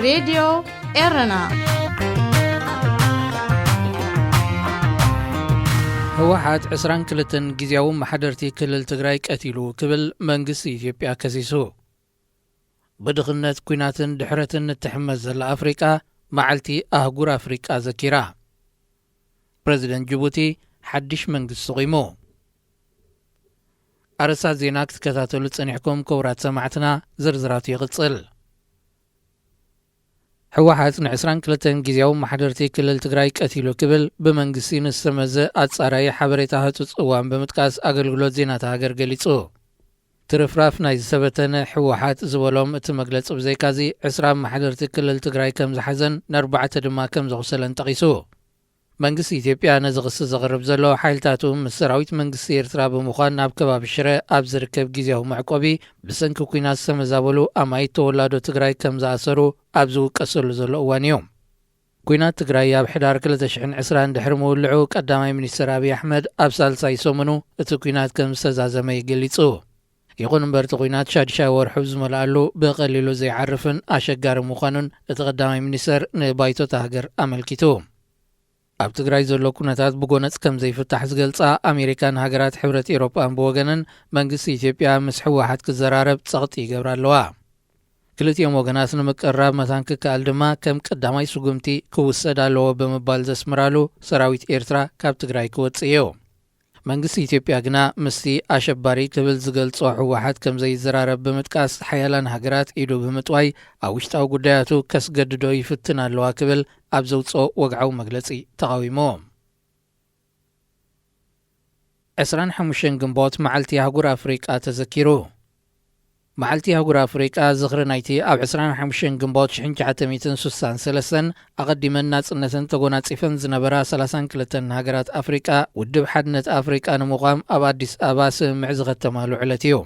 راديو إيرنا ህወሓት 22 ጊዜያዊ ማሕደርቲ ክልል ትግራይ ቀቲሉ ክብል መንግስቲ ኢትዮጵያ ከሲሱ ብድኽነት ኩናትን ድሕረትን እትሕመስ ዘላ ኣፍሪቃ መዓልቲ ኣህጉር ኣፍሪቃ ዘኪራ ፕሬዚደንት ጅቡቲ ሓድሽ መንግስቲ ሰቂሙ ኣርሳት ዜና ክትከታተሉ ጸኒሕኩም ክቡራት ሰማዕትና ዝርዝራቱ ይቕጽል ህወሓት ን22 ጊዜያዊ ማሕደርቲ ክልል ትግራይ ቀቲሉ ክብል ብመንግስቲ ንዝተመዘ ኣጻራይ ሓበሬታ ህጹጽ እዋን ብምጥቃስ ኣገልግሎት ዜናታ ሃገር ገሊጹ ትርፍራፍ ናይ ዝሰበተነ ህወሓት ዝበሎም እቲ መግለጺ ብዘይካዚ 20 ማሕደርቲ ክልል ትግራይ ከም ዝሓዘን ን4 ድማ ከም ዘቑሰለን ጠቒሱ መንግስቲ ኢትዮጵያ ነዚ ክሲ ዘቕርብ ዘሎ ሓይልታቱ ምስ ሰራዊት መንግስቲ ኤርትራ ብምዃን ናብ ከባቢ ሽረ ኣብ ዝርከብ ጊዜያዊ መዕቆቢ ብሰንኪ ኩናት ዝተመዛበሉ ኣማይት ተወላዶ ትግራይ ከም ዝኣሰሩ ኣብ ዝውቀሰሉ ዘሎ እዋን እዮም ኩናት ትግራይ ኣብ ሕዳር 2020 ድሕሪ ምውልዑ ቀዳማይ ሚኒስትር ኣብይ ኣሕመድ ኣብ ሳልሳይ ሰሙኑ እቲ ኩናት ከም ዝተዛዘመ ይገሊጹ ይኹን እምበር እቲ ኩናት 6 ወርሒ ዝመልኣሉ ብቐሊሉ ዘይዓርፍን ኣሸጋሪ ምዃኑን እቲ ቀዳማይ ሚኒስትር ንባይቶታ ሃገር ኣመልኪቱ ኣብ ትግራይ ዘሎ ኩነታት ብጎነጽ ከም ዘይፍታሕ ዝገልጻ ኣሜሪካን ሃገራት ሕብረት ኤውሮጳን ብወገነን መንግስቲ ኢትዮጵያ ምስ ህወሓት ክዘራረብ ጸቕጢ ይገብራ ኣለዋ ክልቲኦም ወገናት ንምቅራብ መታን ክከኣል ድማ ከም ቀዳማይ ስጉምቲ ክውሰድ ኣለዎ ብምባል ዘስምራሉ ሰራዊት ኤርትራ ካብ ትግራይ ክወፅእ እዩ መንግስቲ ኢትዮጵያ ግና ምስቲ ኣሸባሪ ክብል ዝገልጾ ህወሓት ከም ዘይዘራረብ ብምጥቃስ ሓያላን ሃገራት ኢዱ ብምጥዋይ ኣብ ውሽጣዊ ጉዳያቱ ከስገድዶ ይፍትን ኣለዋ ክብል ኣብ ዘውፅኦ ወግዓዊ መግለጺ ተቃዊሙ 25 ግንቦት መዓልቲ ኣህጉር ኣፍሪቃ ተዘኪሩ መዓልቲ ኣህጉር ኣፍሪቃ ዝኽሪ ናይቲ ኣብ 25 ግንቦት 1963 ኣቐዲመን ናጽነትን ተጎናጺፈን ዝነበራ 32 ሃገራት ኣፍሪቃ ውድብ ሓድነት ኣፍሪቃ ንምዃም ኣብ ኣዲስ ኣበባ ስምምዕ ዝኸተማሉ ዕለት እዩ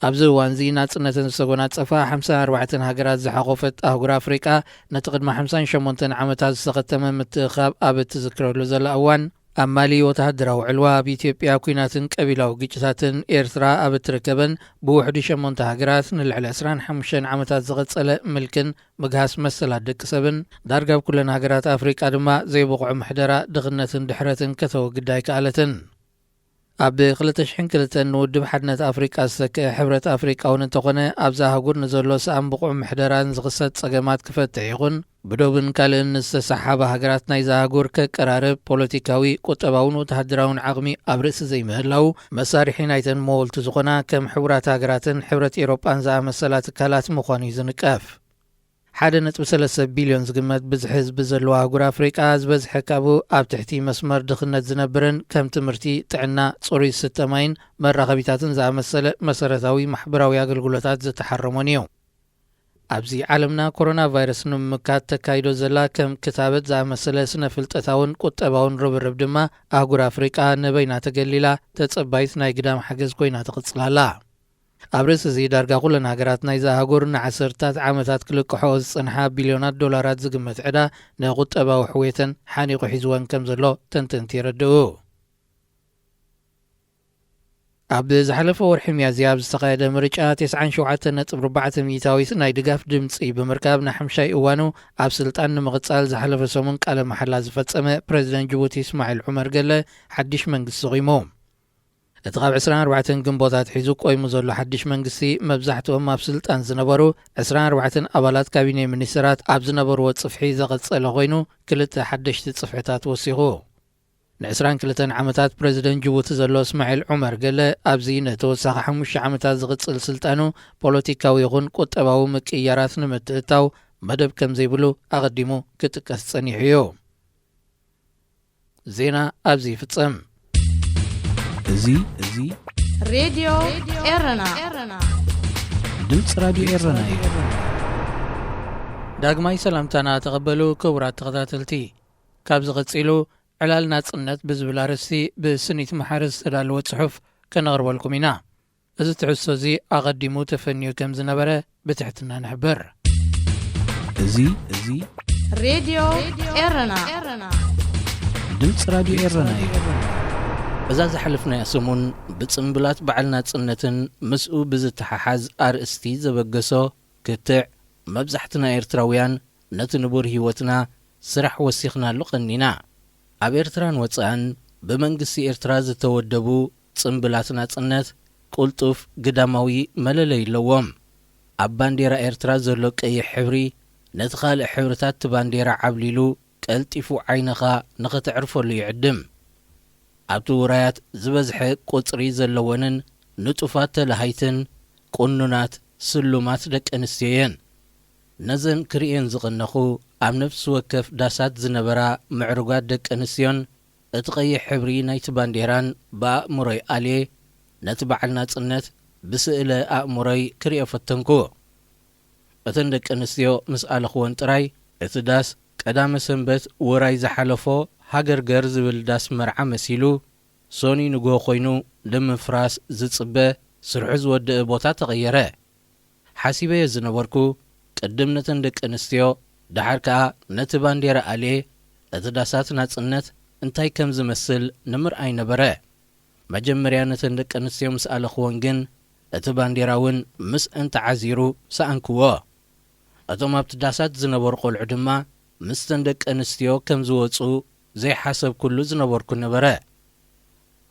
ኣብዚ እዋን እዚ ናጽነትን ዝተጎናጸፋ 54 ሃገራት ዝሓቖፈት ኣህጉር ኣፍሪቃ ነቲ ቅድሚ 58 ዓመታት ዝተኸተመ ምትእኻብ ኣብ እትዝክረሉ ዘላ እዋን ኣብ ማሊ ወተሃደራዊ ዕልዋ ኣብ ኢትዮጵያ ኩናትን ቀቢላዊ ግጭታትን ኤርትራ ኣብ እትርከበን ብውሕዲ 8 ሃገራት ንልዕሊ 25 ዓመታት ዝቐጸለ ምልክን ምግሃስ መሰላት ደቂ ሰብን ዳርጋ ኣብ ኩለን ሃገራት ኣፍሪቃ ድማ ዘይበቕዑ ምሕደራ ድኽነትን ድሕረትን ከተወግድ ኣይከኣለትን ኣብ 2002 ንውድብ ሓድነት ኣፍሪቃ ዝተክአ ሕብረት ኣፍሪቃውን እንተኾነ ኣብዛ ሃገር ንዘሎ ሰኣን ብቑዕ ምሕደራን ዝኽሰት ጸገማት ክፈትሕ ይኹን ብዶብን ካልእን ዝተሰሓባ ሃገራት ናይዛ ሃገር ከቀራርብ ፖለቲካዊ ቁጠባውን ወተሃደራውን ዓቕሚ ኣብ ርእሲ ዘይምህላው መሳርሒ ናይተን መወልቲ ዝኾና ከም ሕብራት ሃገራትን ሕብረት ኤውሮጳን ዝኣመሰላ ትካላት ምዃኑ እዩ ዝንቀፍ 1.3 ቢልዮን ዝግመት ብዝሒ ህዝቢ ዘለዎ ኣህጉር ኣፍሪቃ ዝበዝሐ ካብኡ ኣብ ትሕቲ መስመር ድኽነት ዝነብርን ከም ትምህርቲ ጥዕና ጽሩይ ዝስተ ማይን መራኸቢታትን ዝኣመሰለ መሰረታዊ ማሕበራዊ ኣገልግሎታት ዝተሓረሞን እዩ ኣብዚ ዓለምና ኮሮና ቫይረስ ንምምካት ተካይዶ ዘላ ከም ክታበት ዝኣመሰለ ስነ ፍልጠታውን ቁጠባውን ርብርብ ድማ ኣህጉር ኣፍሪቃ ንበይና ተገሊላ ተጸባይት ናይ ግዳም ሓገዝ ኮይና ትቕጽላላ ኣብ ርእሲ እዚ ዳርጋ ኩለን ሃገራት ናይዛ ሃገር ንዓሰርታት ዓመታት ክልቅሖ ዝጸንሓ ቢልዮናት ዶላራት ዝግመት ዕዳ ንቁጠባዊ ሕዌተን ሓኒቑ ሒዝወን ከም ዘሎ ተንተንቲ ይረድኡ ኣብ ዝሓለፈ ወርሒ ሚያዝያ ኣብ ዝተኻየደ ምርጫ 97.4 ሚእታዊት ናይ ድጋፍ ድምፂ ብምርካብ ንሓምሻይ እዋኑ ኣብ ስልጣን ንምቕጻል ዝሓለፈ ሰሙን ቃለ መሓላ ዝፈጸመ ፕሬዚደንት ጅቡቲ እስማዒል ዑመር ገለ ሓድሽ መንግስቲ ሰቂሙ እቲ ካብ 24 ግንቦታት ሒዙ ቆይሙ ዘሎ ሓድሽ መንግስቲ መብዛሕትኦም ኣብ ስልጣን ዝነበሩ 24 ኣባላት ካቢነ ሚኒስትራት ኣብ ዝነበርዎ ጽፍሒ ዘቐጸለ ኮይኑ ክልተ ሓደሽቲ ጽፍሕታት ወሲኹ ን22 ዓመታት ፕሬዚደንት ጅቡቲ ዘሎ እስማዒል ዑመር ገለ ኣብዚ ንተወሳኺ 5 ዓመታት ዝቕጽል ስልጣኑ ፖለቲካዊ ይኹን ቁጠባዊ ምቅያራት ንምትእታው መደብ ከም ዘይብሉ ኣቐዲሙ ክጥቀስ ጸኒሑ እዩ ዜና ኣብዚ ይፍጸም እዚ راديو إيرنا ድምፂ ራድዮ ኤረና እዩ ዳግማይ ሰላምታና ተቐበሉ ክቡራት ተኸታተልቲ ካብ ዝቐጺሉ ዕላል ናጽነት ብዝብል ኣርእስቲ ብስኒት ማሕረስ ዝተዳለወ ጽሑፍ ከነቕርበልኩም ኢና እዚ ትሕዝቶ እዚ ኣቐዲሙ ተፈንዩ ከም ዝነበረ ብትሕትና ንሕብር እዚ راديو إيرنا ድምፂ ራድዮ ኤረና እዩ እዛ ዝሓለፍናያ ሰሙን ብጽምብላት በዓል ናጽነትን ምስኡ ብዝተሓሓዝ ኣርእስቲ ዘበገሶ ክትዕ መብዛሕትና ኤርትራውያን ነቲ ንቡር ህይወትና ስራሕ ወሲኽናሉ ቐኒና ኣብ ኤርትራን ወፃእን ብመንግስቲ ኤርትራ ዝተወደቡ ጽምብላት ናጽነት ቁልጡፍ ግዳማዊ መለለይ ኣለዎም ኣብ ባንዴራ ኤርትራ ዘሎ ቀይሕ ሕብሪ ነቲ ካልእ ሕብርታት እቲ ባንዴራ ዓብሊሉ ቀልጢፉ ዓይንኻ ንኽትዕርፈሉ ይዕድም ኣብቲ ውራያት ዝበዝሐ ቁጽሪ ዘለወንን ንጡፋት ተላሃይትን ቁኑናት ስሉማት ደቂ ኣንስትዮ እየን ነዘን ክሪአን ዝቕነኹ ኣብ ነፍሲ ወከፍ ዳሳት ዝነበራ ምዕሩጋት ደቂ ኣንስትዮን እቲ ቀይሕ ሕብሪ ናይቲ ባንዴራን ብኣእምሮይ ኣልየ ነቲ በዓል ናጽነት ብስእለ ኣእምሮይ ክሪኦ ፈተንኩ እተን ደቂ ኣንስትዮ ምስ ኣለኽወን ጥራይ እቲ ዳስ ቀዳመ ሰንበት ወራይ ዝሓለፎ ሃገርገር ዝብል ዳስ መርዓ መሲሉ ሶኒ ንጎ ኮይኑ ንምፍራስ ዝጽበ ስርሑ ዝወድእ ቦታ ተቐየረ ሓሲበየ ዝነበርኩ ቅድም ነተን ደቂ ኣንስትዮ ድሓር ከዓ ነቲ ባንዴራ ኣልየ እቲ ዳሳት ናጽነት እንታይ ከም ዝመስል ንምርኣይ ነበረ መጀመርያ ነተን ደቂ ኣንስትዮ ምስ ኣለኽወን ግን እቲ ባንዴራ እውን ምስአን ተዓዚሩ ሰኣንክዎ እቶም ኣብቲ ዳሳት ዝነበሩ ቈልዑ ድማ ምስተን ደቂ ኣንስትዮ ከም ዝወፁ ዘይሓሰብ ኩሉ ዝነበርኩ ነበረ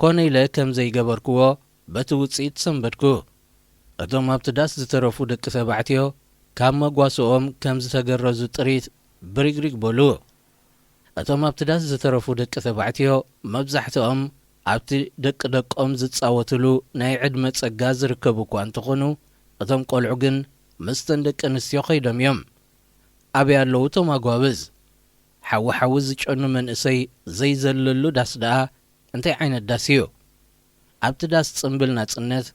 ኮነ ኢለ ከም ዘይገበርክዎ በቲ ውፅኢት ሰንበድኩ እቶም ኣብቲ ዳስ ዝተረፉ ደቂ ተባዕትዮ ካብ መጓስኦም ከም ዝተገረዙ ጥሪት ብሪግሪግ በሉ እቶም ኣብቲ ዳስ ዝተረፉ ደቂ ተባዕትዮ መብዛሕትኦም ኣብቲ ደቂ ደቆም ዝጻወትሉ ናይ ዕድመ ጸጋ ዝርከቡ እኳ እንትኾኑ እቶም ቈልዑ ግን ምስተን ደቂ ኣንስትዮ ኸይዶም እዮም ኣበይ ኣለዉ እቶም ኣጓብዝ ሓዊ ዝጨኑ መንእሰይ ዘይዘለሉ ዳስ ደኣ እንታይ ዓይነት ዳስ እዩ ኣብቲ ዳስ ጽምብል ናጽነት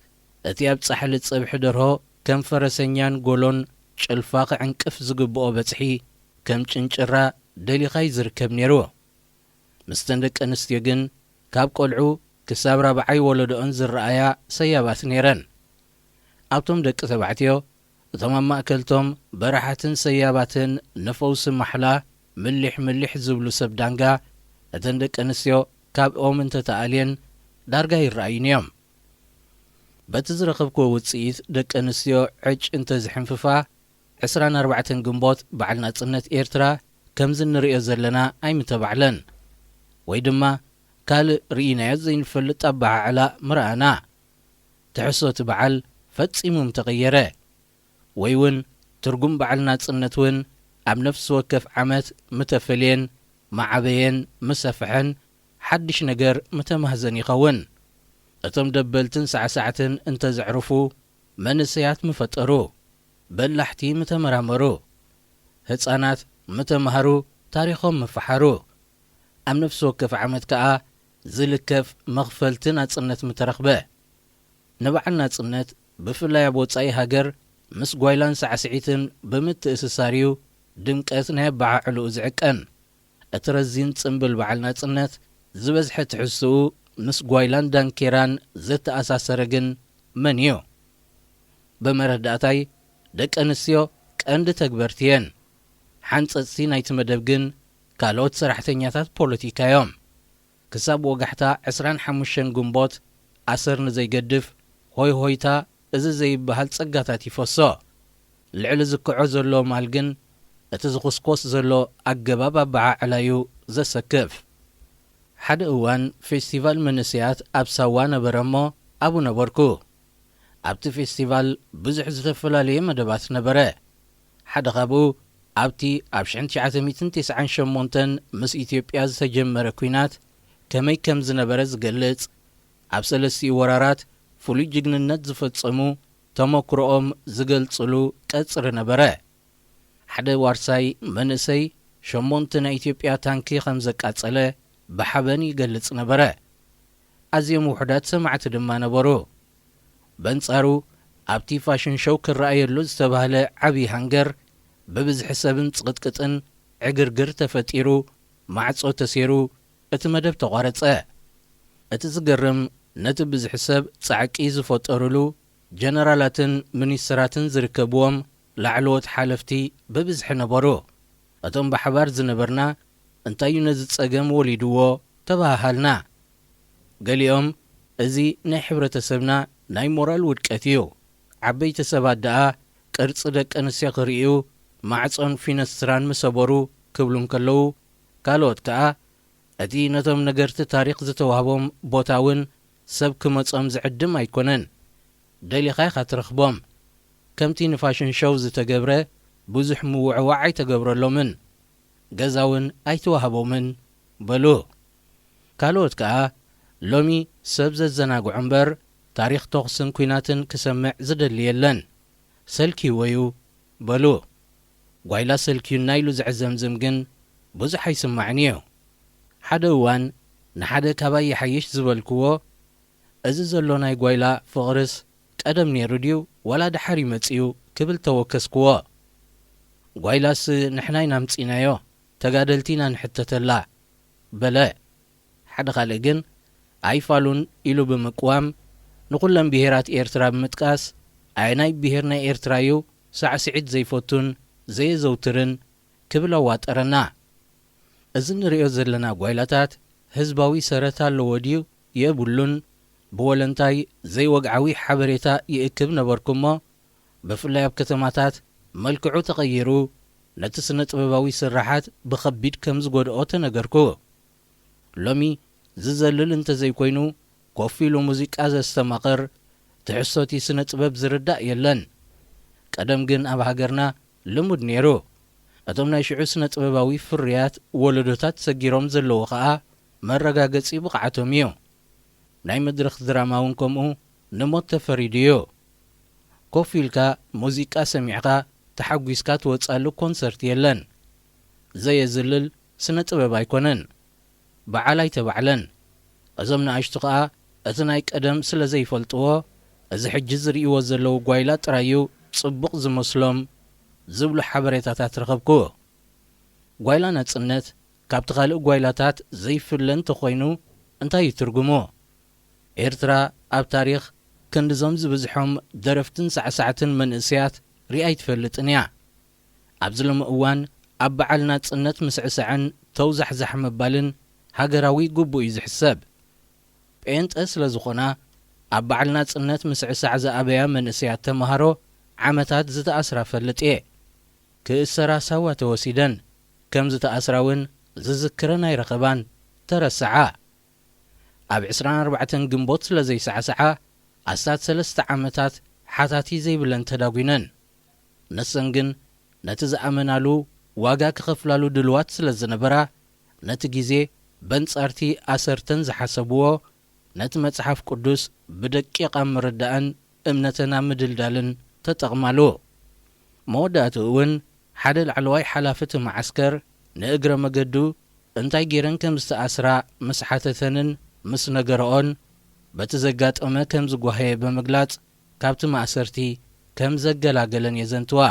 እቲ ኣብ ጻሕሊ ፀብሒ ደርሆ ከም ፈረሰኛን ጎሎን ጭልፋ ክዕንቅፍ ዝግብኦ በጽሒ ከም ጭንጭራ ደሊኻይ ዝርከብ ነይሩ ምስተን ደቂ ኣንስትዮ ግን ካብ ቈልዑ ክሳብ ራብዓይ ወለዶአን ዝረኣያ ሰያባት ነይረን ኣብቶም ደቂ ተባዕትዮ እቶም ኣብ ማእከልቶም በረሓትን ሰያባትን ንፈውሲ ማሕላ ምሊሕ ዝብሉ ሰብ ዳንጋ እተን ደቂ ኣንስትዮ ካብኦም እንተተኣልየን ዳርጋ ይረኣዩን እዮም በቲ ዝረኸብክዎ ውፅኢት ደቂ ኣንስትዮ ዕጭ እንተዝሕንፍፋ 24 ግንቦት በዓል ናጽነት ኤርትራ ከምዚ ንሪኦ ዘለና ኣይምተባዕለን ወይ ድማ ካልእ ርኢናዮ ዘይንፈልጥ ኣበዓዕላ ምርኣና ትሕሶ እቲ በዓል ፈጺሞም ተቐየረ ወይ እውን ትርጉም በዓል ናጽነት እውን ኣብ ነፍሲ ወከፍ ዓመት ምተፈልየን ማዓበየን ምሰፍሐን ሓድሽ ነገር ምተማህዘን ይኸውን እቶም ደበልትን ሳዕሳዕትን እንተዘዕርፉ መንእሰያት ምፈጠሩ በላሕቲ ምተመራመሩ ህፃናት ምተማሃሩ ታሪኾም ምፈሓሩ ኣብ ነፍሲ ወከፍ ዓመት ከዓ ዝልከፍ መኽፈልቲ ናጽነት ምተረኽበ ንበዓል ናጽነት ብፍላይ ኣብ ወጻኢ ሃገር ምስ ጓይላን ሳዕስዒትን ብምትእስሳርዩ ድምቀት ናይ ኣበዓዕልኡ ዝዕቀን እቲ ረዚን ጽምብል በዓል ናጽነት ዝበዝሐ ትሕዝትኡ ምስ ጓይላን ዳንኬራን ዝተኣሳሰረ ግን መን እዩ ብመረዳእታይ ደቂ ኣንስትዮ ቀንዲ ተግበርቲ እየን ሓንፀፅቲ ናይቲ መደብ ግን ካልኦት ሰራሕተኛታት ፖለቲካ እዮም ክሳብ ወጋሕታ 25 ግንቦት ኣሰር ንዘይገድፍ ሆይ ሆይታ እዚ ዘይበሃል ጸጋታት ይፈሶ ልዕሊ ዝክዖ ዘሎ ማል ግን እቲ ዝኹስኮስ ዘሎ ኣገባብ ኣበዓዕላዩ ዘሰክፍ ሓደ እዋን ፌስቲቫል መንእሰያት ኣብ ሳዋ ነበረ እሞ ኣብኡ ነበርኩ ኣብቲ ፌስቲቫል ብዙሕ ዝተፈላለየ መደባት ነበረ ሓደ ካብኡ ኣብቲ ኣብ 1998 ምስ ኢትዮጵያ ዝተጀመረ ኩናት ከመይ ከም ዝነበረ ዝገልጽ ኣብ ሰለስቲኡ ወራራት ፍሉይ ጅግንነት ዝፈጸሙ ተመክሮኦም ዝገልጽሉ ቀጽሪ ነበረ ሓደ ዋርሳይ መንእሰይ 8 ናይ ኢትዮጵያ ታንኪ ከም ዘቃጸለ ብሓበን ይገልጽ ነበረ ኣዝዮም ውሕዳት ሰማዕቲ ድማ ነበሩ በንጻሩ ኣብቲ ፋሽን ሾው ክረኣየሉ ዝተባህለ ዓብዪ ሃንገር ብብዝሒ ሰብን ጽቕጥቅጥን ዕግርግር ተፈጢሩ ማዕጾ ተሴሩ እቲ መደብ ተቋረጸ እቲ ዝገርም ነቲ ብዙሕ ሰብ ጻዕቂ ዝፈጠሩሉ ጀነራላትን ሚኒስትራትን ዝርከብዎም ላዕለዎት ሓለፍቲ ብብዝሒ ነበሩ እቶም ብሓባር ዝነበርና እንታይ እዩ ነዚ ጸገም ወሊድዎ ተባሃልና ገሊኦም እዚ ናይ ሕብረተሰብና ናይ ሞራል ውድቀት እዩ ዓበይቲ ሰባት ደኣ ቅርፂ ደቂ ኣንስትዮ ክርእዩ ማዕጾን ፊነስትራን ምሰበሩ ክብሉን ከለዉ ካልኦት ከዓ እቲ ነቶም ነገርቲ ታሪኽ ዝተዋህቦም ቦታውን ሰብ ክመጾም ዝዕድም ኣይኮነን ደሊኻ ኢኻ ትረኽቦም ከምቲ ንፋሽን ሾው ዝተገብረ ብዙሕ ምውዕዋዕ ኣይተገብረሎምን ገዛውን ኣይተዋህቦምን በሉ ካልኦት ከዓ ሎሚ ሰብ ዘዘናግዑ እምበር ታሪኽ ተኽስን ኩናትን ክሰምዕ ዝደሊ የለን ሰልኪወዩ በሉ ጓይላ ሰልኪዩና ኢሉ ዝዕዘምዝም ግን ብዙሕ ኣይስማዕን እዩ ሓደ እዋን ንሓደ ካባይ ይሓይሽ ዝበልክዎ እዚ ዘሎ ናይ ጓይላ ፍቕርስ ቀደም ነይሩ ድዩ ወላ ድሓር ይመጽኡ ክብል ተወከስክዎ ጓይላስ ንሕና ኢና ምጺናዮ ተጋደልቲና ንሕተተላ በለ ሓደ ካልእ ግን ኣይፋሉን ኢሉ ብምቅዋም ንኹለን ብሄራት ኤርትራ ብምጥቃስ ኣየናይ ብሄር ናይ ኤርትራ እዩ ሳዕስዒት ዘይፈቱን ዘየዘውትርን ክብል ኣዋጠረና እዚ ንሪኦ ዘለና ጓይላታት ህዝባዊ ሰረት ኣለዎ ድዩ የብሉን ብወለንታይ ዘይወግዓዊ ሓበሬታ ይእክብ ነበርኩ እሞ ብፍላይ ኣብ ከተማታት መልክዑ ተቐይሩ ነቲ ስነ ጥበባዊ ስራሓት ብኸቢድ ከም ዝጐድኦ ተነገርኩ ሎሚ ዝዘልል እንተዘይኮይኑ ኮፍ ኢሉ ሙዚቃ ዘስተማቕር ትሕሶቲ ስነ ጥበብ ዝርዳእ የለን ቀደም ግን ኣብ ሃገርና ልሙድ ነይሩ እቶም ናይ ሽዑ ስነ ጥበባዊ ፍርያት ወለዶታት ሰጊሮም ዘለዉ ከዓ መረጋገጺ ብቕዓቶም እዩ ናይ መድረኽ ድራማውን ከምኡ ንሞት ተፈሪድ እዩ ኮፍ ኢልካ ሙዚቃ ሰሚዕኻ ተሓጒስካ ትወጻሉ ኮንሰርት የለን ዘየዝልል ስነ ጥበብ ኣይኮነን በዓል ኣይተባዕለን እዞም ንኣሽቱ ከዓ እቲ ናይ ቀደም ስለ ዘይፈልጥዎ እዚ ሕጂ ዝርእይዎ ዘለዉ ጓይላ ጥራዩ ጽቡቕ ዝመስሎም ዝብሉ ሓበሬታታት ረኸብኩ ጓይላ ነጽነት ካብቲ ካልእ ጓይላታት ዘይፍለ እንተኾይኑ እንታይ ይትርጉሞ ኤርትራ ኣብ ታሪኽ ክንዲዞም ዝበዝሖም ደረፍትን ሳዕሳዕትን መንእስያት ሪኣ ይትፈልጥን እያ ኣብዚ ሎሚ እዋን ኣብ በዓል ናጽነት ምስዕስዕን ተውዛሕዛሕ ምባልን ሃገራዊ ግቡእ እዩ ዝሕሰብ ጴንጠ ስለ ዝኾና ኣብ በዓል ናጽነት ምስዕሳዕ ዝኣበያ መንእስያት ተምሃሮ ዓመታት ዝተኣስራ ፈልጥ እየ ክእሰራ ሳዋ ተወሲደን ከም ዝተኣስራውን ዝዝክረን ኣይረኸባን ተረስዓ ኣብ 24 ግንቦት ስለ ዘይሰዓሰዓ ኣስታት 3 ዓመታት ሓታቲ ዘይብለን ተዳጒነን ነሰን ግን ነቲ ዝኣመናሉ ዋጋ ክኸፍላሉ ድልዋት ስለ ዝነበራ ነቲ ግዜ በንጻርቲ ኣሰርተን ዝሓሰብዎ ነቲ መጽሓፍ ቅዱስ ብደቂቓ ምርዳእን እምነተና ምድልዳልን ተጠቕማሉ መወዳእቱ እውን ሓደ ላዕለዋይ ሓላፍቲ ማዓስከር ንእግረ መገዱ እንታይ ጌረን ከም ዝተኣስራ ምስ ሓተተንን ምስ ነገረኦን በቲ ዘጋጠመ ከም ዝጓህየ ብምግላጽ ካብቲ ማእሰርቲ ከም ዘገላገለን የዘንትዋ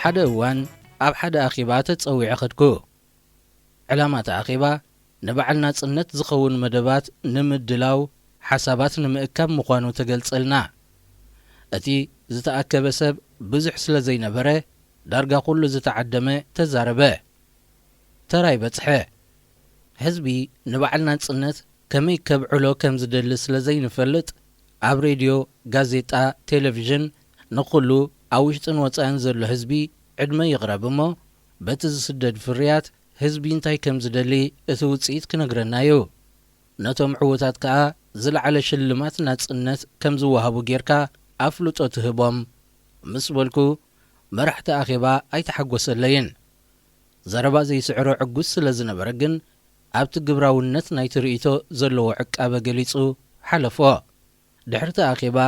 ሓደ እዋን ኣብ ሓደ ኣኺባ ተጸዊዐ ኸድኩ ዕላማት ኣኺባ ንበዓል ናጽነት ዝኸውን መደባት ንምድላው ሓሳባት ንምእካብ ምዃኑ ተገልጸልና እቲ ዝተኣከበ ሰብ ብዙሕ ስለ ዘይነበረ ዳርጋ ኩሉ ዝተዓደመ ተዛረበ ተራይ በጽሐ ሕዝቢ ንበዓል ናጽነት ከመይ ከብዕሎ ከም ዝደሊ ስለ ዘይንፈልጥ ኣብ ሬድዮ ጋዜጣ ቴሌቪዥን ንኹሉ ኣብ ውሽጥን ወፃእን ዘሎ ህዝቢ ዕድመ ይቕረብ እሞ በቲ ዝስደድ ፍርያት ህዝቢ እንታይ ከም ዝደሊ እቲ ውፅኢት ክነግረናዩ ነቶም ዕዉታት ከዓ ዝለዓለ ሽልማት ናጽነት ከም ዝወሃቡ ጌርካ ኣፍልጦ ትህቦም ምስ በልኩ መራሕቲ ኣኼባ ኣይተሓጐሰለይን ዘረባ ዘይስዕሮ ዕጉስ ስለ ዝነበረ ግን ኣብቲ ግብራውነት ናይ ትርኢቶ ዘለዎ ዕቃበ ገሊጹ ሓለፎ ድሕርቲ ኣኼባ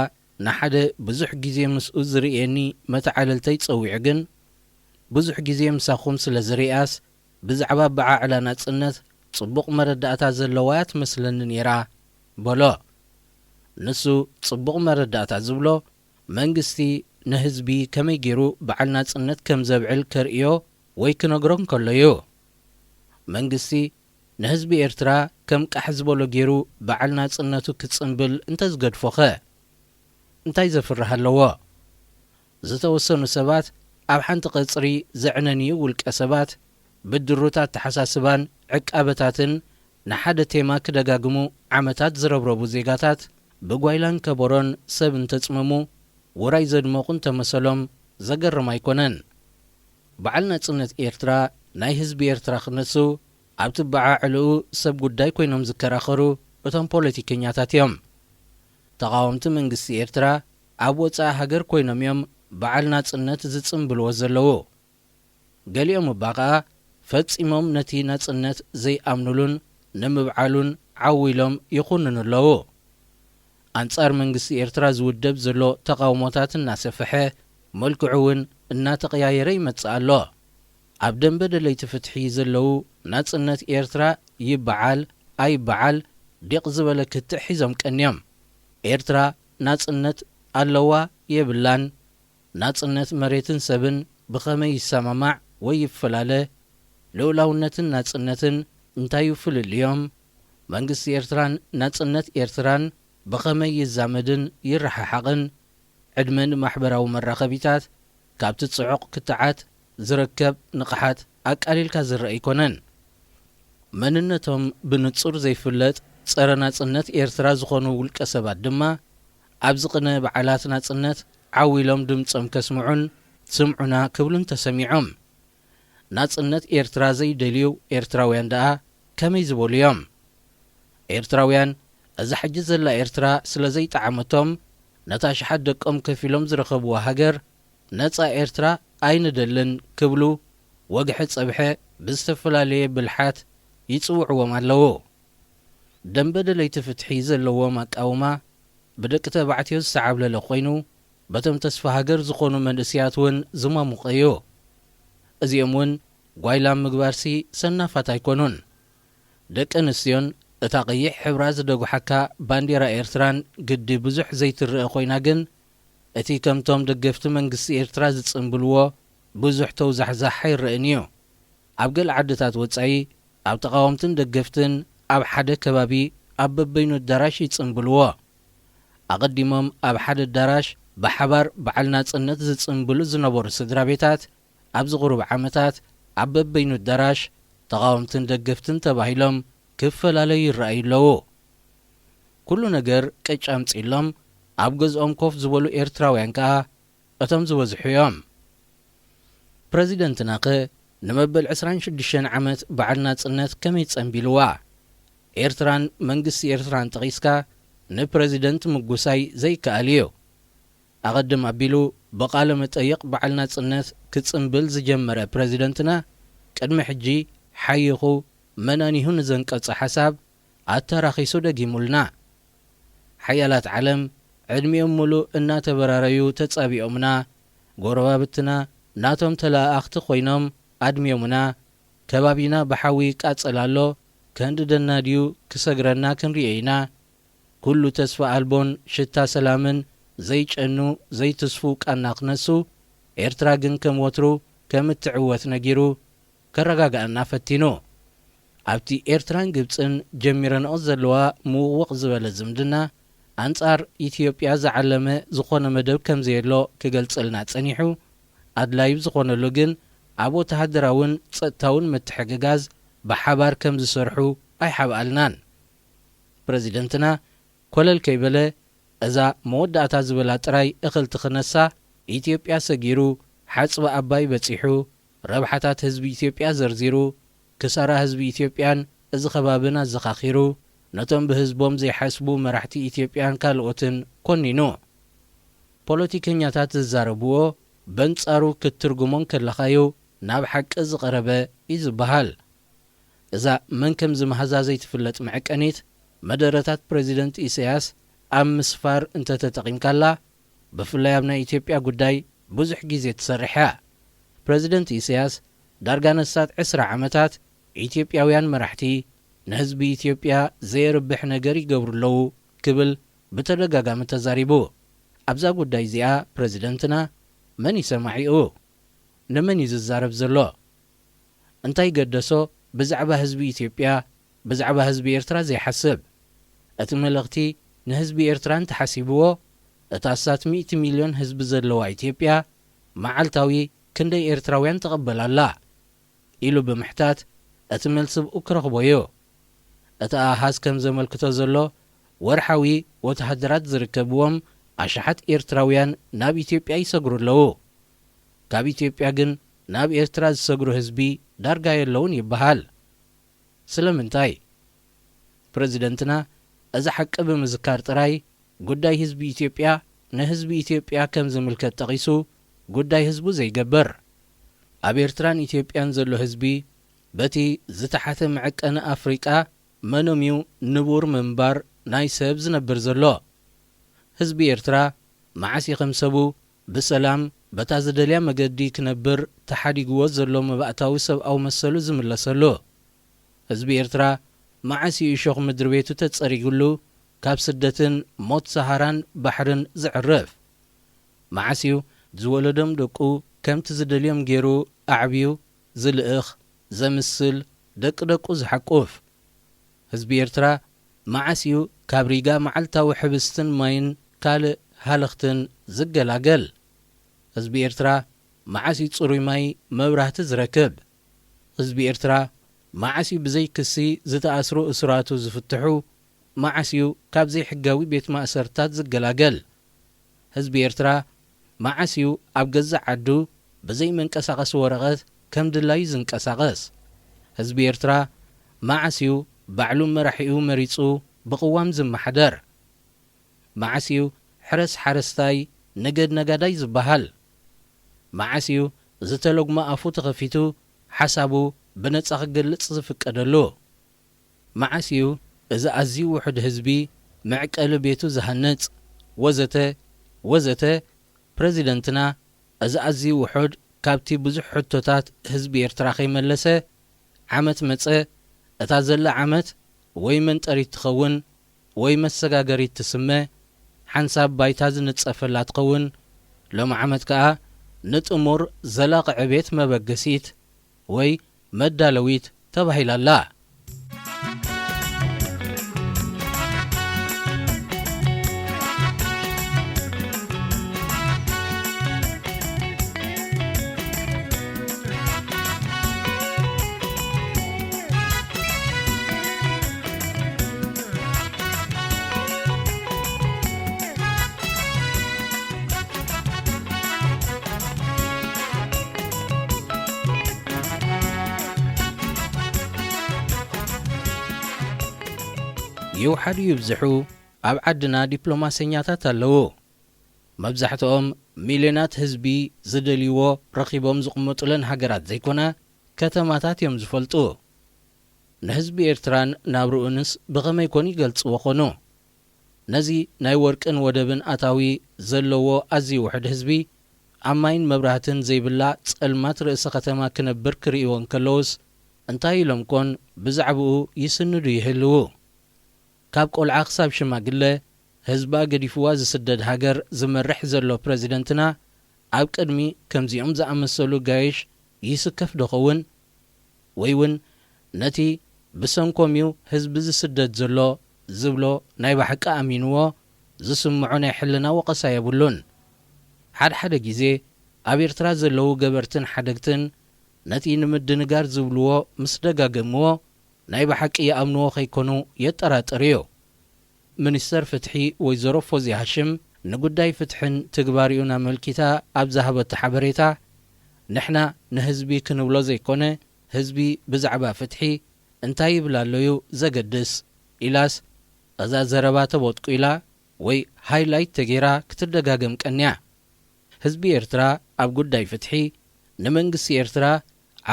ንሓደ ብዙሕ ግዜ ምስኡ ዝርኤኒ መተዓለልተይ ጸዊዑ ግን ብዙሕ ግዜ ምሳኹም ስለ ዝርኣስ ብዛዕባ በዓዕላ ናጽነት ጽቡቕ መረዳእታ ዘለዋ እያ ትመስለኒ ነይራ በሎ ንሱ ጽቡቕ መረዳእታ ዝብሎ መንግስቲ ንህዝቢ ከመይ ገይሩ በዓል ናጽነት ከም ዘብዕል ከርእዮ ወይ ክነግሮን ከለዩ መንግስቲ ንህዝቢ ኤርትራ ከም ቃሕ ዝበሎ ገይሩ በዓል ናጽነቱ ክጽምብል እንተዝገድፎኸ እንታይ ዘፍርህ ኣለዎ? ዝተወሰኑ ሰባት ኣብ ሓንቲ ቐጽሪ ዘዕነንዩ ውልቀ ሰባት ብድሩታት ተሓሳስባን ዕቃበታትን ንሓደ ቴማ ክደጋግሙ ዓመታት ዝረብረቡ ዜጋታት ብጓይላን ከበሮን ሰብ እንተጽመሙ ውራይ ዘድመቑን ተመሰሎም ዘገርም ኣይኮነን። በዓል ናጽነት ኤርትራ ናይ ህዝቢ ኤርትራ ክነሱ ኣብቲ በዓዕልኡ ሰብ ጉዳይ ኮይኖም ዝከራኸሩ እቶም ፖለቲከኛታት እዮም። ተቃወምቲ መንግስቲ ኤርትራ ኣብ ወፃኢ ሃገር ኮይኖም እዮም በዓል ናጽነት ዝጽምብልዎ ዘለዉ። ገሊኦም እባ ኸዓ ፈጺሞም ነቲ ናጽነት ዘይኣምኑሉን ንምብዓሉን ዓዊሎም ይኹንን ኣለዉ። ኣንጻር መንግስቲ ኤርትራ ዝውደብ ዘሎ ተቃውሞታት እናሰፍሐ መልክዑ እውን እናተቐያየረ ይመጽእ ኣሎ። ኣብ ደንበ ደለይቲ ፍትሒ ዘለዉ ናጽነት ኤርትራ ይበዓል ኣይበዓል ዲቕ ዝበለ ክትዕ ሒዞም ቀንዮም። ኤርትራ ናጽነት ኣለዋ የብላን፣ ናጽነት መሬትን ሰብን ብኸመይ ይሰማማዕ ወይ ይፈላለ፣ ልኡላውነትን ናጽነትን እንታይ ይፍልልዮም፣ መንግስቲ ኤርትራን ናጽነት ኤርትራን ብኸመይ ይዛመድን ይረሓሓቕን፣ ዕድመን ማሕበራዊ መራኸቢታት ካብቲ ጽዑቕ ክትዓት ዝርከብ ንቕሓት ኣቃሊልካ ዝረአ ኣይኮነን። መንነቶም ብንጹር ዘይፍለጥ ጸረ ናጽነት ኤርትራ ዝኾኑ ውልቀ ሰባት ድማ ኣብዚ ቅነ በዓላት ናጽነት ዓዊሎም ድምፆም ከስምዑን ስምዑና ክብሉን ተሰሚዖም። ናጽነት ኤርትራ ዘይደልዩ ኤርትራውያን ደኣ ከመይ ዝበሉ እዮም? ኤርትራውያን እዛ ሕጂ ዘላ ኤርትራ ስለ ዘይጠዓመቶም ነታ ሽሓት ደቆም ከፊሎም ዝረኸብዋ ሃገር ነፃ ኤርትራ ኣይንደልን ክብሉ ወግሒ ጸብሐ ብዝተፈላለየ ብልሓት ይጽውዕዎም ኣለዉ። ደንበ ደለይቲ ፍትሒ ዘለዎም ኣቃውማ ብደቂ ተባዕትዮ ዝተዓብለለ ኮይኑ በቶም ተስፋ ሃገር ዝኾኑ መንእስያት እውን ዝማሙቕ እዩ። እዚኦም እውን ጓይላም ምግባርሲ ሰናፋት ኣይኮኑን። ደቂ ኣንስትዮን እታ ቀይሕ ሕብራ ዝደጉሓካ ባንዴራ ኤርትራን ግዲ ብዙሕ ዘይትርአ ኮይና ግን እቲ ከምቶም ደገፍቲ መንግስቲ ኤርትራ ዝጽምብልዎ ብዙሕ ተውዛሕዛሕ ኣይርአን እዩ። ኣብ ገለ ዓድታት ወጻኢ ኣብ ተቃወምትን ደገፍትን ኣብ ሓደ ከባቢ ኣብ በበይኑ ኣዳራሽ ይጽምብልዎ። ኣቐዲሞም ኣብ ሓደ ኣዳራሽ ብሓባር በዓል ናጽነት ዝጽምብሉ ዝነበሩ ስድራ ቤታት ኣብዚ ቕሩብ ዓመታት ኣብ በበይኑ ኣዳራሽ ተቃወምትን ደገፍትን ተባሂሎም ክፈላለዩ ይረኣዩ ኣለዉ። ኩሉ ነገር ቀጫምፂሎም ኣብ ገዝኦም ኮፍ ዝበሉ ኤርትራውያን ከዓ እቶም ዝበዝሑ እዮም። ፕረዚደንትና ኸ ንመበል 26 ዓመት በዓል ናጽነት ከመይ ጸንቢልዋ? ኤርትራን መንግስቲ ኤርትራን ጠቒስካ ንፕረዚደንት ምጉሳይ ዘይከኣል እዩ። ኣቐድም ኣቢሉ በቓለ መጠይቕ በዓል ናጽነት ክጽምብል ዝጀመረ ፕረዚደንትና ቅድሚ ሕጂ ሓይኹ መናኒሁ ንዘንቀጸ ሓሳብ ኣተራኺሱ ደጊሙልና። ሓያላት ዓለም ዕድሚኦም ሙሉእ እናተበራረዩ ተጸቢኦምና፣ ጎረባብትና ናቶም ተላኣኽቲ ኾይኖም ኣድሚዮምና፣ ከባቢና ብሓዊ ቃጸላሎ ከንድደና ድዩ ክሰግረና ክንሪኦ ኢና፣ ኩሉ ተስፋ ኣልቦን ሽታ ሰላምን ዘይጨኑ ዘይትስፉ ቃና ክነሱ፣ ኤርትራ ግን ከም ወትሩ ከም እትዕወት ነጊሩ ከረጋጋአና ፈቲኑ። ኣብቲ ኤርትራን ግብፅን ጀሚረንኦ ዘለዋ ምውቕ ዝበለ ዝምድና ኣንጻር ኢትዮጵያ ዝዓለመ ዝኾነ መደብ ከም ዘየሎ ክገልጽልና ጸኒሑ፣ ኣድላዩ ዝኾነሉ ግን ኣብ ወተሃደራውን ጸጥታውን ምትሕግጋዝ ብሓባር ከም ዝሰርሑ ኣይሓብኣልናን። ፕረዚደንትና ኮለል ከይበለ እዛ መወዳእታ ዝበላ ጥራይ እኽልቲ ክነሳ ኢትዮጵያ ሰጊሩ ሓጽቢ ኣባይ በጺሑ ረብሓታት ህዝቢ ኢትዮጵያ ዘርዚሩ ክሳራ ህዝቢ ኢትዮጵያን እዚ ኸባብን ኣዘኻኺሩ ነቶም ብህዝቦም ዘይሓስቡ መራሕቲ ኢትዮጵያን ካልኦትን ኮኒኑ ፖለቲከኛታት ዝዛረብዎ በንጻሩ ክትርጉሞን ከለኻዩ ናብ ሓቂ ዝቐረበ እዩ ዝበሃል። እዛ መን ከም ዝመሃዛ ዘይትፍለጥ መዕቀኒት መደረታት ፕሬዚደንት ኢሳያስ ኣብ ምስፋር እንተተጠቒምካላ ብፍላይ ኣብ ናይ ኢትዮጵያ ጉዳይ ብዙሕ ግዜ ትሰርሕ እያ። ፕሬዚደንት ኢሳያስ ዳርጋ ነሳት 20 ዓመታት ኢትዮጵያውያን መራሕቲ ንህዝቢ ኢትዮጵያ ዘይርብሕ ነገር ይገብሩ ኣለዉ ክብል ብተደጋጋሚ ተዛሪቡ። ኣብዛ ጉዳይ እዚኣ ፕሬዚደንትና መን ይሰማዒኡ ንመን ይዝዛረብ ዘሎ እንታይ ገደሶ ብዛዕባ ህዝቢ ኢትዮጵያ ብዛዕባ ህዝቢ ኤርትራ ዘይሓስብ እቲ መልእኽቲ ንህዝቢ ኤርትራ እንተሓሲብዎ እታ 100 ሚልዮን ህዝቢ ዘለዋ ኢትዮጵያ መዓልታዊ ክንደይ ኤርትራውያን ተቐበላላ ኢሉ ብምሕታት እቲ መልሲ ብኡ ክረኽቦዮ እቲ ኣሃዝ ከም ዘመልክቶ ዘሎ ወርሓዊ ወተሃደራት ዝርከብዎም ኣሽሓት ኤርትራውያን ናብ ኢትዮጵያ ይሰግሩ ኣለዉ ካብ ኢትዮጵያ ግን ናብ ኤርትራ ዝሰግሩ ህዝቢ ዳርጋ የለውን ይበሃል ስለምንታይ ፕሬዚደንትና እዚ ሓቂ ብምዝካር ጥራይ ጉዳይ ህዝቢ ኢትዮጵያ ንህዝቢ ኢትዮጵያ ከም ዝምልከት ጠቒሱ ጉዳይ ህዝቡ ዘይገበር ኣብ ኤርትራን ኢትዮጵያን ዘሎ ህዝቢ በቲ ዝተሓተ መዐቀነ ኣፍሪቃ መኖምዩ ንቡር ምንባር ናይ ሰብ ዝነብር ዘሎ ህዝቢ ኤርትራ መዓስ ይኸም ሰቡ ብሰላም በታ ዝደልያ መገዲ ክነብር ተሓዲግዎ ዘሎ መባእታዊ ሰብኣዊ መሰሉ ዝምለሰሉ ህዝቢ ኤርትራ መዓስ ይእሾኽ ምድሪ ቤቱ ተጸሪጉሉ ካብ ስደትን ሞት ሰሃራን ባሕርን ዝዕረፍ መዓስዩ ዝወለዶም ደቁ ከምቲ ዝደልዮም ገይሩ ኣዕብዩ ዝልእኽ ዘምስል ደቂ ዝሓቁፍ ህዝቢ ኤርትራ መዓስዩ ካብ ሪጋ መዓልታዊ ሕብስትን ማይን ካልእ ሃለኽትን ዝገላገል ህዝቢ ኤርትራ መዓስዩ ጽሩይ ማይ መብራህቲ ዝረክብ ህዝቢ ኤርትራ መዓስዩ ብዘይ ክሲ ዝተኣስሩ እስራቱ ዝፍትሑ መዓስዩ ካብ ዘይሕጋዊ ቤት ማእሰርታት ዝገላገል ህዝቢ ኤርትራ መዓስዩ ኣብ ገዛእ ዓዱ ብዘይ መንቀሳቐሲ ወረቐት ከም ድላዩ ዝንቀሳቐስ ህዝቢ ኤርትራ መዓስዩ ባዕሉ መራሒኡ መሪጹ ብቕዋም ዝመሓደር መዓስዩ ሕረስ ሓረስታይ ነገድ ነጋዳይ ዝበሃል መዓስዩ ዝተለጉማ ኣፉ ተኸፊቱ ሓሳቡ ብነጻ ክገልጽ ዝፍቀደሉ መዓስዩ እዚ ኣዝዩ ውሕድ ህዝቢ መዕቀሊ ቤቱ ዝሃንጽ ወዘተ ወዘተ ፕሬዚደንትና እዚ ኣዝዩ ውሕድ ካብቲ ብዙሕ ሕቶታት ህዝቢ ኤርትራ ኸይመለሰ ዓመት መጸ እታ ዘላ ዓመት ወይ መንጠሪት ትኸውን ወይ መሰጋገሪት ትስመ ሓንሳብ ባይታ ዝንጸፈላ ትኸውን ሎም ዓመት ከዓ ንጥሙር ዘላቒ ዕቤት መበገሲት ወይ መዳለዊት ተባሂላላ ይውሓዱ ይብዝሑ ኣብ ዓድና ዲፕሎማሰኛታት ኣለዉ መብዛሕትኦም ሚልዮናት ህዝቢ ዝደልይዎ ረኺቦም ዝቕመጡለን ሃገራት ዘይኮነ ከተማታት እዮም ዝፈልጡ ንህዝቢ ኤርትራን ናብ ርኡንስ ብኸመይ ኮኑ ይገልጽዎ ኾኑ ነዚ ናይ ወርቅን ወደብን ኣታዊ ዘለዎ ኣዝዩ ውሕድ ህዝቢ ኣብ ማይን መብራህትን ዘይብላ ጸልማት ርእሰ ከተማ ክነብር ክርእይዎ እንከለውስ እንታይ ኢሎም ኮን ብዛዕባኡ ይስንዱ ይህልው ካብ ቆልዓ ክሳብ ሽማግለ ህዝባ ገዲፍዋ ዝስደድ ሃገር ዝመርሕ ዘሎ ፕሬዚደንትና ኣብ ቅድሚ ከምዚኦም ዝኣመሰሉ ጋይሽ ይስከፍ ደኸውን ወይ እውን ነቲ ብሰንኮምዩ ህዝቢ ዝስደድ ዘሎ ዝብሎ ናይ ባሕቂ ኣሚንዎ ዝስምዖ ናይ ሕልና ወቐሳ የብሉን ሓደ ግዜ ኣብ ኤርትራ ዘለዉ ገበርትን ሓደግትን ነቲ ንምድንጋር ዝብልዎ ምስ ደጋገምዎ ናይ ባሕቂ ይኣምንዎ ኸይኮኑ የጠራጥር እዩ ሚኒስተር ፍትሒ ወይዘሮ ፎዚያ ሃሽም ንጉዳይ ፍትሕን ትግባሪኡን ኣመልኪታ ኣብ ዝሃበቶ ሓበሬታ ንሕና ንህዝቢ ክንብሎ ዘይኮነ ህዝቢ ብዛዕባ ፍትሒ እንታይ ይብላለዩ ዘገድስ ኢላስ እዛ ዘረባ ተቦጥቁ ኢላ ወይ ሃይላይት ተጌራ ክትደጋገም ቀንያ ህዝቢ ኤርትራ ኣብ ጉዳይ ፍትሒ ንመንግስቲ ኤርትራ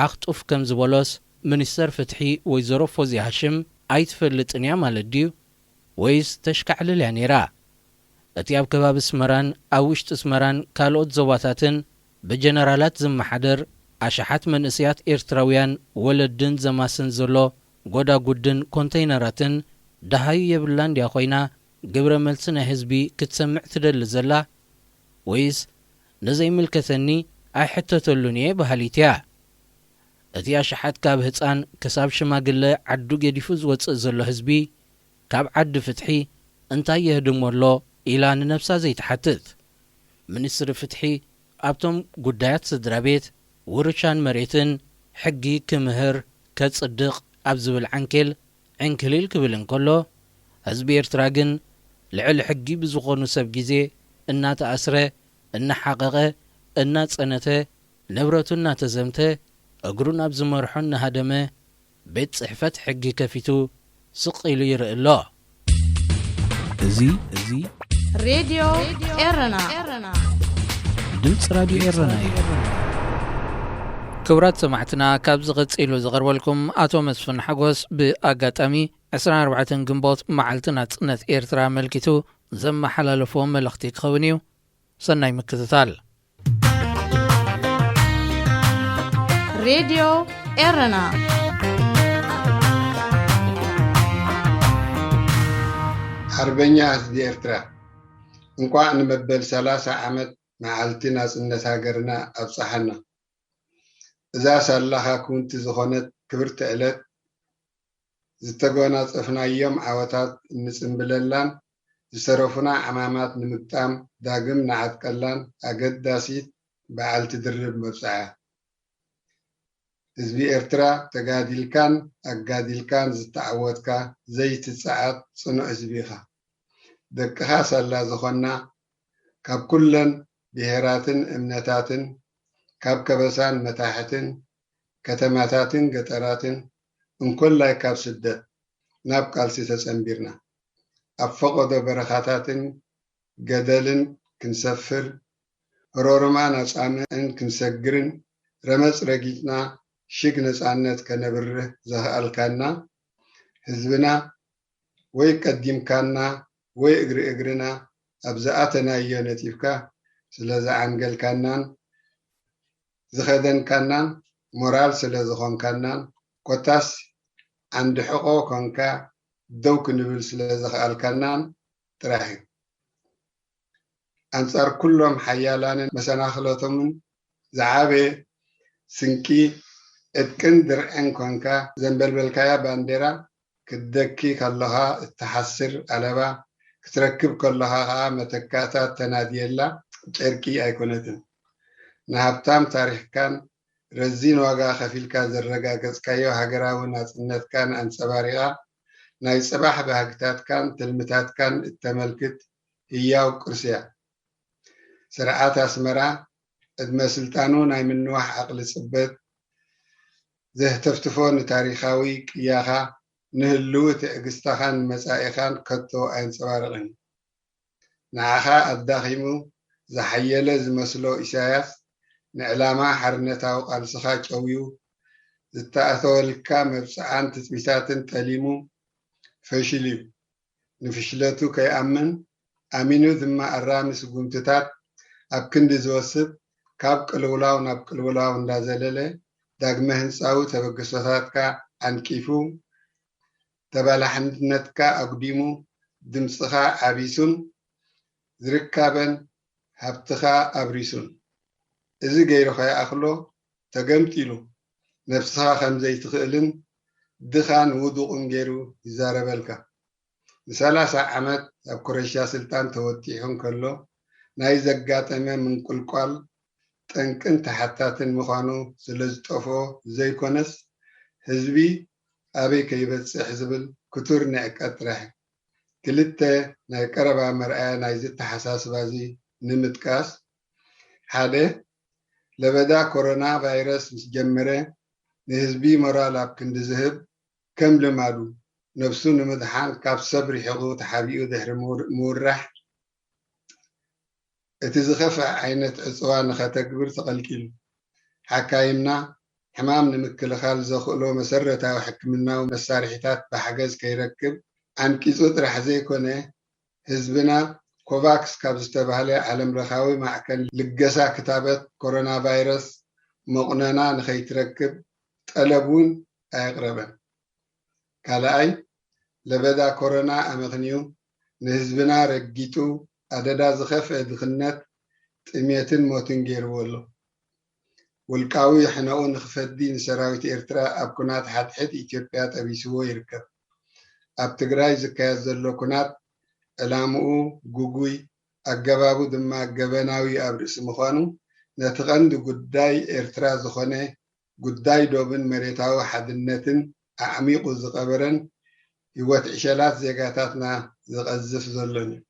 ዓኽጡፍ ከም ዝበሎስ ሚኒስተር ፍትሒ ወይዘሮ ፎዚያ ሃሽም ኣይትፈልጥን እያ ማለት ድዩ ወይስ ተሽካዕልልያ ነይራ እቲ ኣብ ከባቢ ስመራን ኣብ ውሽጢ ስመራን ካልኦት ዞባታትን ብጀነራላት ዝመሓደር ኣሽሓት መንእስያት ኤርትራውያን ወለድን ዘማስን ዘሎ ጎዳጉድን ኮንተይነራትን ደሃዩ የብላ እንድያ ኾይና ግብረ መልሲ ናይ ህዝቢ ክትሰምዕ ትደሊ ዘላ ወይስ ነዘይምልከተኒ ኣይሕተተሉን እየ ባህሊት እያ። እቲ ኣሽሓት ካብ ህፃን ክሳብ ሽማግለ ዓዱ ገዲፉ ዝወፅእ ዘሎ ህዝቢ ካብ ዓዲ ፍትሒ እንታይ የህድሞሎ ኢላ ንነፍሳ ዘይተሓትት ሚኒስትሪ ፍትሒ ኣብቶም ጉዳያት ስድራ ቤት ውርሻን መሬትን ሕጊ ክምህር ከጽድቕ ኣብ ዝብል ዓንኬል ዕንክሊል ክብል እንከሎ ህዝቢ ኤርትራ ግን ልዕሊ ሕጊ ብዝኾኑ ሰብ ጊዜ እናተኣስረ እናሓቐቐ እናጸነተ ንብረቱ እናተዘምተ እግሩ ናብ ዝመርሖ እናሃደመ ቤት ጽሕፈት ሕጊ ከፊቱ ስቕ ኢሉ ይርኢ ኣሎ። እዚ ሬድዮ ኤረና ድምፂ ራድዮ ኤረና እዩ። ክብራት ሰማዕትና ካብ ዝቐፂሉ ዝቐርበልኩም ኣቶ መስፍን ሓጎስ ብኣጋጣሚ 24 ግንቦት መዓልቲ ናጽነት ኤርትራ መልኪቱ ዘመሓላለፎ መልእኽቲ ክኸውን እዩ። ሰናይ ምክትታል። ሬድዮ ኤረና አርበኛ ህዝቢ ኤርትራ እንኳን ንመበል 30 ዓመት መዓልቲ ናጽነት ሃገርና ኣብጽሓና። እዛ ሳላኻ ኩንቲ ዝኾነት ክብርቲ ዕለት ዝተጎናጸፍናዮም ዓወታት እንጽምብለላን ዝሰረፉና ዓማማት ንምግጣም ዳግም ንዓጥቀላን ኣገዳሲት በዓልቲ ድርብ መብጽዓ። ህዝቢ ኤርትራ ተጋዲልካን ኣጋዲልካን ዝተዓወትካ ዘይትጸዓት ጽኑዕ ህዝቢ ኢኻ። ደቅኻ ሳላ ዝኾና ካብ ኩለን ብሄራትን እምነታትን ካብ ከበሳን መታሕትን ከተማታትን ገጠራትን እንኮላይ ካብ ስደት ናብ ቃልሲ ተጸንቢርና ኣብ ፈቆዶ በረኻታትን ገደልን ክንሰፍር ሮሮማ ነጻነትን ክንሰግርን ረመጽ ረጊጥና ሽግ ነጻነት ከነብርህ ዘኽኣልካና ህዝብና ወይ ቀዲምካና ወይ እግሪ እግርና ኣብዝኣተናዮ ነጢፍካ ስለ ዝዓንገልካናን ዝኸደንካናን ሞራል ስለ ዝኾንካናን ኮታስ ዓንዲ ሕቆ ኮንካ ደው ክንብል ስለ ዝኽኣልካናን ጥራሕ እዩ። ኣንጻር ኩሎም ሓያላንን መሰናኽለቶምን ዝዓበየ ስንቂ እጥቅን ድርዕን ኮንካ ዘንበልበልካያ ባንዴራ ክደኪ ከለኻ እትሓስር ኣለባ ክትረክብ ከለኻ ከዓ መተካእታት ተናድየላ ጨርቂ ኣይኮነትን። ንሃብታም ታሪኽካን ረዚን ዋጋ ከፊልካ ዘረጋገጽካዮ ሃገራዊ ናጽነትካን ኣንጸባሪቓ ናይ ጽባሕ ባህግታትካን ትልምታትካን እተመልክት ህያው ቅርሲ እያ። ስርዓት ኣስመራ ዕድመ ስልጣኑ ናይ ምንዋሕ ዓቕሊ ጽበት ዘህተፍትፎ ንታሪኻዊ ቅያኻ ንህልው ትዕግስታኻን መጻኢኻን ከቶ ኣይንጸባርቕን። ንዓኻ ኣዳኺሙ ዝሓየለ ዝመስሎ ኢሳያስ ንዕላማ ሓርነታዊ ቃልስኻ ጨውዩ ዝተኣተወልካ መብጽዓን ትጽቢታትን ጠሊሙ ፈሽል እዩ። ንፍሽለቱ ከይኣምን ኣሚኑ ድማ ኣራሚ ስጉምትታት ኣብ ክንዲ ዝወስብ ካብ ቅልውላው ናብ ቅልውላው እንዳዘለለ ዳግመ ህንፃዊ ተበገሶታትካ ዓንቂፉ ተባላሕነትካ ኣጉዲሙ ድምፅኻ ዓቢሱን ዝርካበን ሃብትኻ ኣብሪሱን እዚ ገይሩ ኸይኣኽሎ ተገምጢሉ ነፍስኻ ከምዘይትኽእልን ድኻን ውዱቕን ገይሩ ይዛረበልካ። ን30 ዓመት ኣብ ኩረሻ ስልጣን ተወጢሑን ከሎ ናይ ዘጋጠመ ምንቁልቋል ጠንቅን ተሓታትን ምዃኑ ስለ ዝጠፍኦ ዘይኮነስ ህዝቢ ኣበይ ከይበጽሕ ዝብል ክቱር ንዕቀት ጥራሕ። ክልተ ናይ ቀረባ መርኣያ ናይ ዝተሓሳስባ እዚ ንምጥቃስ ሓደ ለበዳ ኮሮና ቫይረስ ምስ ጀመረ ንህዝቢ ሞራል ኣብ ክንዲ ዝህብ ከም ልማዱ ነፍሱ ንምድሓን ካብ ሰብ ሪሒቑ ተሓቢኡ ድሕሪ ምውራሕ እቲ ዝኸፍዕ ዓይነት ዕፅዋ ንኸተግብር ተቐልቂሉ ሓካይምና ሕማም ንምክልኻል ዘኽእሎ መሰረታዊ ሕክምናዊ መሳርሒታት ብሓገዝ ከይረክብ ዓንቂፁ ጥራሕ ዘይኮነ ህዝብና ኮቫክስ ካብ ዝተባህለ ዓለም ለኻዊ ማዕከል ልገሳ ክታበት ኮሮና ቫይረስ መቑነና ንኸይትረክብ ጠለቡን ኣየቕረበን። ካልኣይ ለበዳ ኮሮና ኣመኽንዩ ንህዝብና ረጊጡ ኣደዳ ዝኸፍአ ድኽነት ጥሜትን ሞትን ገይርዎሎ ውልቃዊ ሕነኡ ንኽፈዲ ንሰራዊት ኤርትራ ኣብ ኩናት ሓድሕድ ኢትዮጵያ ጠቢስዎ ይርከብ ኣብ ትግራይ ዝካየድ ዘሎ ኩናት ዕላምኡ ጉጉይ ኣገባቡ ድማ ገበናዊ ኣብ ርእሲ ምዃኑ ነቲ ቀንዲ ጉዳይ ኤርትራ ዝኾነ ጉዳይ ዶብን መሬታዊ ሓድነትን ኣዕሚቑ ዝቐበረን ህይወት ዕሸላት ዜጋታትና ዝቐዝፍ ዘሎን እዩ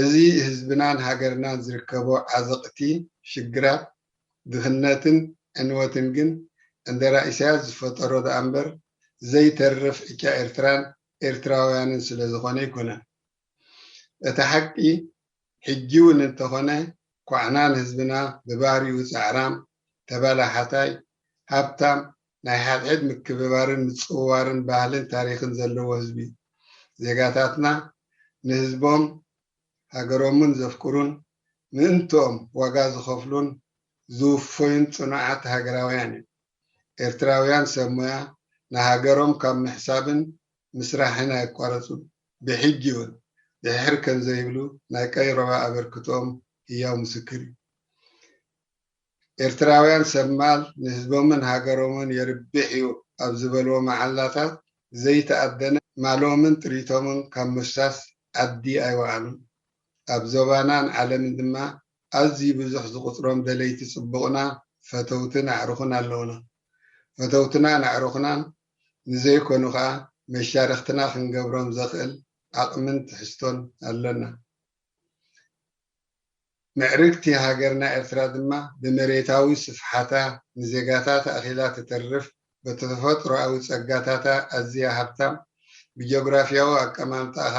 እዚ ህዝብናን ሃገርናን ዝርከቦ ዓዘቕቲ ሽግራት ድኽነትን ዕንወትን ግን እንደራ ኢሳያስ ዝፈጠሮ ዳ እምበር ዘይተርፍ ዕጫ ኤርትራን ኤርትራውያንን ስለ ዝኾነ ይኮነን እቲ ሓቂ ሕጂ እውን እንተኾነ ኳዕናን ህዝብና ብባህሪኡ ፃዕራም ተበላሓታይ ሃብታም ናይ ሓድሕድ ምክብባርን ምፅውዋርን ባህልን ታሪክን ዘለዎ ህዝቢ ዜጋታትና ንህዝቦም ሃገሮምን ዘፍቅሩን ምእንቶም ዋጋ ዝኸፍሉን ዝውፈዩን ጽኑዓት ሃገራውያን ኤርትራውያን ሰብ ሞያ ንሃገሮም ካብ ምሕሳብን ምስራሕን ኣይቋረፁን ብሕጂ እውን ድሕር ከም ዘይብሉ ናይ ቀይሮባ ኣበርክቶም ህያው ምስክር እዩ ኤርትራውያን ሰማል ንህዝቦምን ሃገሮምን የርብሕ እዩ ኣብ ዝበልዎ መዓላታት ዘይተኣደነ ማሎምን ጥሪቶምን ካብ ምፍሳስ ዓዲ ኣይወዓሉን ኣብ ዞባናን ዓለምን ድማ ኣዝዩ ብዙሕ ዝቁፅሮም ደለይቲ ጽቡቕና ፈተውትን ኣዕሩኽን ኣለውና ፈተውትና ኣዕሩኽናን ንዘይኮኑ ከዓ መሻርክትና ክንገብሮም ዘኽእል ዓቕምን ትሕዝቶን ኣለና ምዕርግቲ ሃገርና ኤርትራ ድማ ብመሬታዊ ስፍሓታ ንዜጋታት ኣኺላ ትተርፍ በተፈጥሮኣዊ ጸጋታታ ኣዝያ ሃብታም ብጂኦግራፊያዊ ኣቀማምጣኻ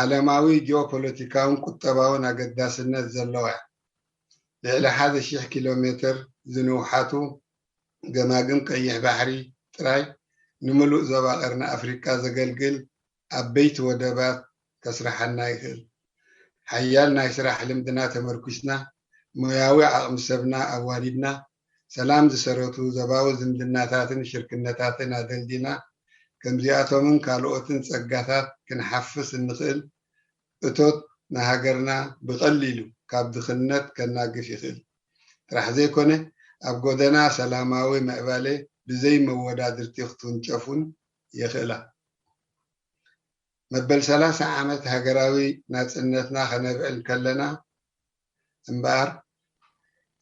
ዓለማዊ ጂኦፖለቲካውን ቁጠባውን ኣገዳስነት ዘለዋ ልዕሊ 1,000 ኪሎ ሜትር ዝንውሓቱ ገማግም ቀይሕ ባሕሪ ጥራይ ንምሉእ ዞባ ቀርኒ ኣፍሪካ ዘገልግል ዓበይቲ ወደባት ከስራሐና ይኽእል ሓያል ናይ ስራሕ ልምድና ተመርኩስና ሞያዊ ዓቕሚ ሰብና ኣዋዲድና ሰላም ዝሰረቱ ዞባዊ ዝምድናታትን ሽርክነታትን ኣደልዲና ከምዚኣቶምን ካልኦትን ጸጋታት ክንሓፍስ እንኽእል እቶት ንሃገርና ብቐሊሉ ካብ ድኽነት ከናግፍ ይኽእል ጥራሕ ዘይኮነ ኣብ ጎደና ሰላማዊ ምዕባለ ብዘይ መወዳድርቲ ክትውንጨፉን ይኽእላ መበል 30 ዓመት ሃገራዊ ናጽነትና ከነብዕል ከለና እምበር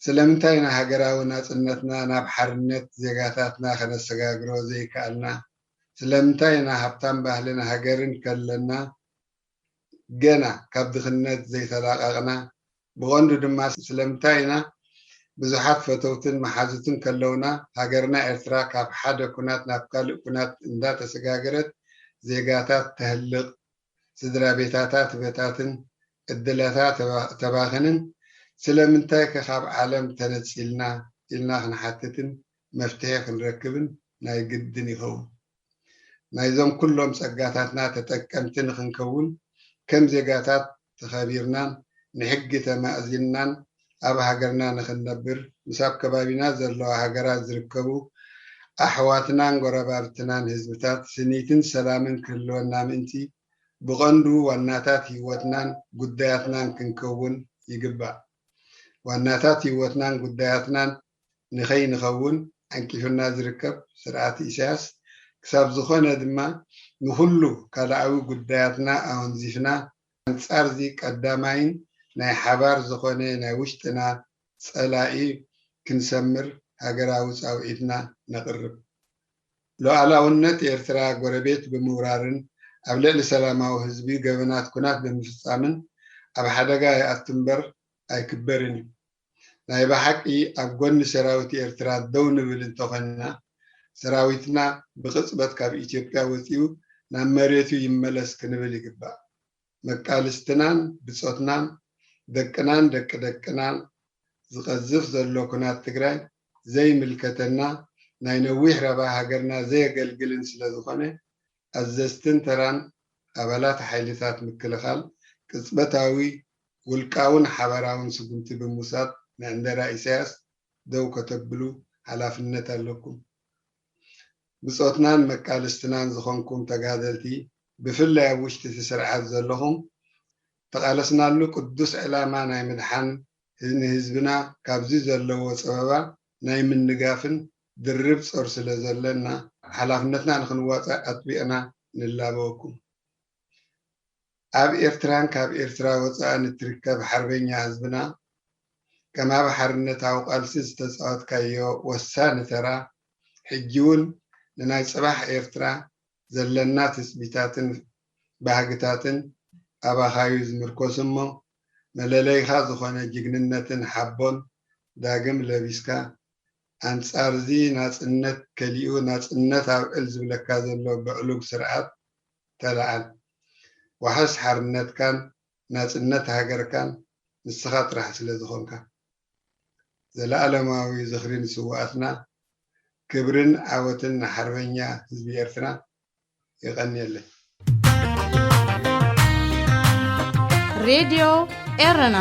ስለምንታይ ሃገራዊ ናጽነትና ናብ ሓርነት ዜጋታትና ከነሰጋግሮ ዘይከኣልና ስለምንታይ ሃብታም ባህልን ሃገርን ከለና ገና ካብ ድኽነት ዘይተላቀቅና ብቐንዱ ድማ ስለምንታይ ብዙሓት ፈተውትን መሓዙትን ከለውና ሃገርና ኤርትራ ካብ ሓደ ኩናት ናብ ካልእ ኩናት እንዳተሰጋገረት ዜጋታት ተህልቕ ስድራ ቤታታት በታትን እድለታት ተባኽንን ስለምንታይ ካብ ዓለም ተነፂልና ኢልና ክንሓትትን መፍትሄ ክንረክብን ናይ ግድን ይኸውን ናይዞም ኩሎም ጸጋታትና ተጠቀምቲ ንኽንከውን ከም ዜጋታት ተኸቢርናን ንሕጊ ተማእዚናን ኣብ ሃገርና ንኽንነብር ምሳብ ከባቢና ዘለዋ ሃገራት ዝርከቡ ኣሕዋትናን ጎረባብትናን ህዝብታት ስኒትን ሰላምን ክህልወና ምእንቲ ብቐንዱ ዋናታት ህይወትናን ጉዳያትናን ክንከውን ይግባእ ዋናታት ህይወትናን ጉዳያትናን ንኸይንኸውን ዓንቂፍና ዝርከብ ስርዓት ኢሳያስ ክሳብ ዝኾነ ድማ ንኩሉ ካልኣዊ ጉዳያትና ኣወንዚፍና አንጻር ዚ ቀዳማይን ናይ ሓባር ዝኾነ ናይ ውሽጥና ጸላኢ ክንሰምር ሃገራዊ ጻውዒትና ነቕርብ ሉዓላውነት ኤርትራ ጎረቤት ብምውራርን ኣብ ልዕሊ ሰላማዊ ህዝቢ ገበናት ኩናት ብምፍጻምን ኣብ ሓደጋ ይኣቱ እምበር ኣይክበርን እዩ ናይ ብሓቂ ኣብ ጎኒ ሰራዊት ኤርትራ ደው ንብል እንተኾንና ሰራዊትና ብቅጽበት ካብ ኢትዮጵያ ወፂኡ ናብ መሬቱ ይመለስ ክንብል ይግባእ መቃልስትናን ብጾትናን ደቅናን ደቂ ደቅናን ዝቐዝፍ ዘሎ ኩናት ትግራይ ዘይምልከተና ናይ ነዊሕ ረባ ሃገርና ዘየገልግልን ስለ ዝኾነ ኣዘዝትን ተራን ኣባላት ሓይልታት ምክልኻል ቅጽበታዊ ውልቃውን ሓበራውን ስጉምቲ ብምውሳድ ንዕንደራ ኢሳያስ ደው ከተብሉ ሓላፍነት ኣለኩም ብጾትናን መቃልስትናን ዝኾንኩም ተጋደልቲ ብፍላይ ኣብ ውሽጢ እቲ ስርዓት ዘለኹም ተቃለስናሉ ቅዱስ ዕላማ ናይ ምድሓን ህዝብና ካብዚ ዘለዎ ፀበባ ናይ ምንጋፍን ድርብ ጾር ስለ ዘለና ሓላፍነትና ንክንዋፃእ ኣጥቢቅና ንላበወኩም። ኣብ ኤርትራን ካብ ኤርትራ ወፃእን እትርከብ ሓርበኛ ህዝብና ከም ኣብ ሓርነታዊ ቃልሲ ዝተፃወትካዮ ወሳኒ ተራ ሕጂ እውን ንናይ ፅባሕ ኤርትራ ዘለና ትፅቢታትን ባህግታትን ኣባኻዩ ዝምርኮስ እሞ መለለይኻ ዝኾነ ጅግንነትን ሓቦን ዳግም ለቢስካ ኣንጻር እዚ ናፅነት ከሊኡ ናፅነት ኣብዕል ዝብለካ ዘሎ ብዕሉግ ስርዓት ተለዓል። ዋሕስ ሓርነትካን ናፅነት ሃገርካን ንስኻ ጥራሕ ስለ ዝኾንካ ዘለኣለማዊ ዝኽሪ ንስዋኣትና ክብርን ዓወትን ንሓርበኛ ህዝቢ ኤርትራ ይቐኒየለን። ሬድዮ ኤረና